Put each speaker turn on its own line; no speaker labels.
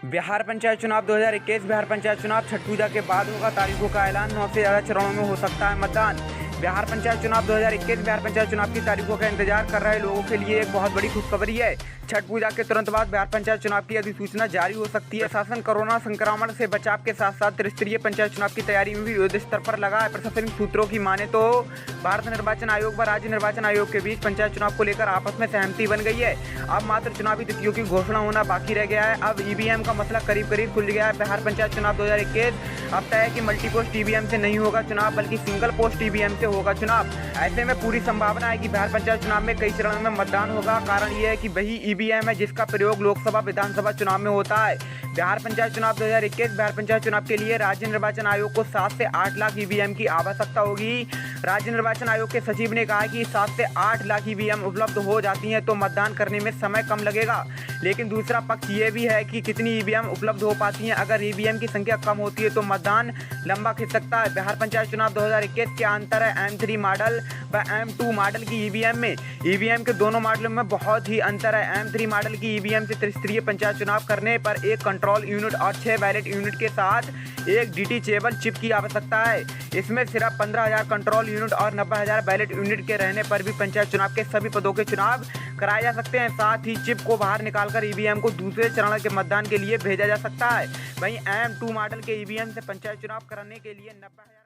बिहार पंचायत चुनाव 2021 बिहार पंचायत चुनाव छठ पूजा के बाद होगा। तारीखों का ऐलान। 9 से ज़्यादा चरणों में हो सकता है मतदान। बिहार पंचायत चुनाव 2021 बिहार पंचायत चुनाव की तारीखों का इंतजार कर रहे लोगों के लिए एक बहुत बड़ी खुशखबरी है। छठ पूजा के तुरंत बाद बिहार पंचायत चुनाव की अधिसूचना जारी हो सकती है। प्रशासन कोरोना संक्रमण से बचाव के साथ साथ त्रिस्तरीय पंचायत चुनाव की तैयारी में भी युद्ध स्तर पर लगा है। प्रशासनिक सूत्रों की माने तो भारत निर्वाचन आयोग व राज्य निर्वाचन आयोग के बीच पंचायत चुनाव को लेकर आपस में सहमति बन गई है। अब मात्र चुनावी तिथियों की घोषणा होना बाकी रह गया है। अब ईवीएम का मसला करीब करीब खुल गया है। बिहार पंचायत चुनाव 2021 अब तय है कि मल्टीपोस्ट ईवीएम से नहीं होगा चुनाव, बल्कि सिंगल पोस्ट ईवीएम से होगा चुनाव। ऐसे में पूरी संभावना है कि बिहार पंचायत चुनाव में कई चरणों में मतदान होगा। कारण यह है कि वही ईवीएम है जिसका प्रयोग लोकसभा विधानसभा चुनाव में होता है। बिहार पंचायत चुनाव 2021 बिहार पंचायत चुनाव के लिए राज्य निर्वाचन आयोग को 7 से 8 लाख ईवीएम की आवश्यकता होगी। राज्य निर्वाचन आयोग के सचिव ने कहा कि 7 से 8 लाख ईवीएम उपलब्ध हो जाती हैं तो मतदान करने में समय कम लगेगा। लेकिन दूसरा पक्ष ये भी है कि कितनी ईवीएम उपलब्ध हो पाती हैं। अगर ईवीएम की संख्या कम होती है तो मतदान लंबा खिंच सकता है। बिहार पंचायत चुनाव 2021 के अंतर है M3 मॉडल व M2 मॉडल की ईवीएम में। ईवीएम के दोनों मॉडलों में बहुत ही अंतर है। M3 मॉडल की ईवीएम से त्रिस्तरीय पंचायत चुनाव करने पर एक कंट्रोल यूनिट और 6 बैलेट यूनिट के साथ एक डिटेचेबल चिप की आवश्यकता है। इसमें सिर्फ 15,000 कंट्रोल यूनिट और 90,000 बैलेट यूनिट के रहने पर भी पंचायत चुनाव के सभी पदों के चुनाव कराए जा सकते हैं। साथ ही चिप को बाहर निकालकर ईवीएम को दूसरे चरण के मतदान के लिए भेजा जा सकता है। वहीं M2 मॉडल के ईवीएम से पंचायत चुनाव कराने के लिए 90,000